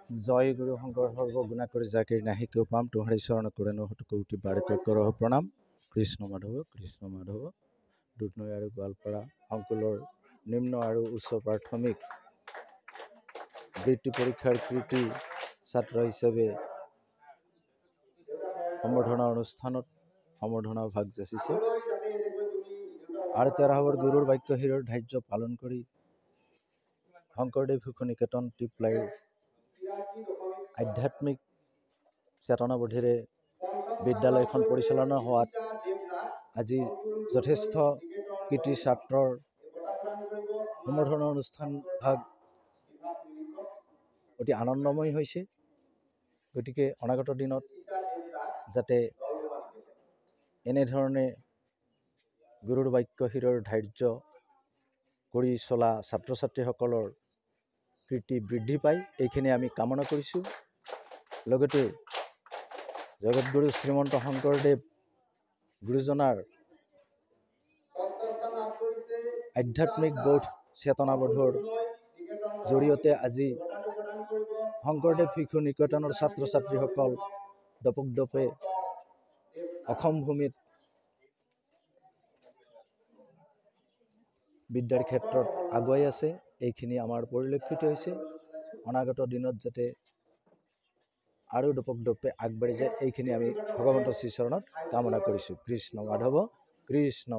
জয় গুৰু শঙ্কৰ সৰ্বগুণা কৰি জাকিৰ নাহি কেও পাম তোহাৰি চৰণ কৰে নহত কৌটি বাৰকৈ কৰহ প্ৰণাম। কৃষ্ণ মাধৱ দুধনৈ আৰু গোৱালপাৰা সংকুলৰ নিম্ন আৰু উচ্চ প্ৰাথমিক বৃত্তি পৰীক্ষাৰ কৃতি ছাত্ৰ হিচাপে সম্বৰ্ধনা অনুষ্ঠানত সম্বৰ্ধনা ভাগ যাচিছে আৰু তেৰাহবৰ গুৰুৰ বাক্য শিৰৰ ধাৰ্য পালন কৰি শংকৰদেৱ শিশু নিকেতন টিপ্লাইৰ আধ্যাত্মিক চেতনাবোধেৰে বিদ্যালয়খন পৰিচালনা হোৱাত আজি যথেষ্ট কৃতি ছাত্ৰৰ সম্বৰ্ধনা অনুষ্ঠান ভাগ অতি আনন্দময় হৈছে। গতিকে অনাগত দিনত যাতে এনেধৰণে গুৰুৰ বাক্য শিৰৰ ধাৰ্য কৰি চলা ছাত্ৰ ছাত্ৰীসকলৰ কৃতি বৃদ্ধি পায় এইখিনি আমি কামনা কৰিছোঁ। লগতে জগতগুৰু শ্ৰীমন্ত শংকৰদেৱ গুৰুজনাৰ আধ্যাত্মিক বোধ চেতনাবোধৰ জৰিয়তে আজি শংকৰদেৱ শিশু নিকেতনৰ ছাত্ৰ ছাত্ৰীসকল দপে অসম ভূমিত বিদ্যাৰ ক্ষেত্ৰত আগুৱাই আছে। এইখিনি আমাৰ পৰিলক্ষিত হৈছে। অনাগত দিনত যাতে আৰু দপে আগবাঢ়ি যায় এইখিনি আমি ভগৱন্তৰ শ্ৰীচৰণত কামনা কৰিছোঁ। কৃষ্ণ মাধৱ কৃষ্ণ।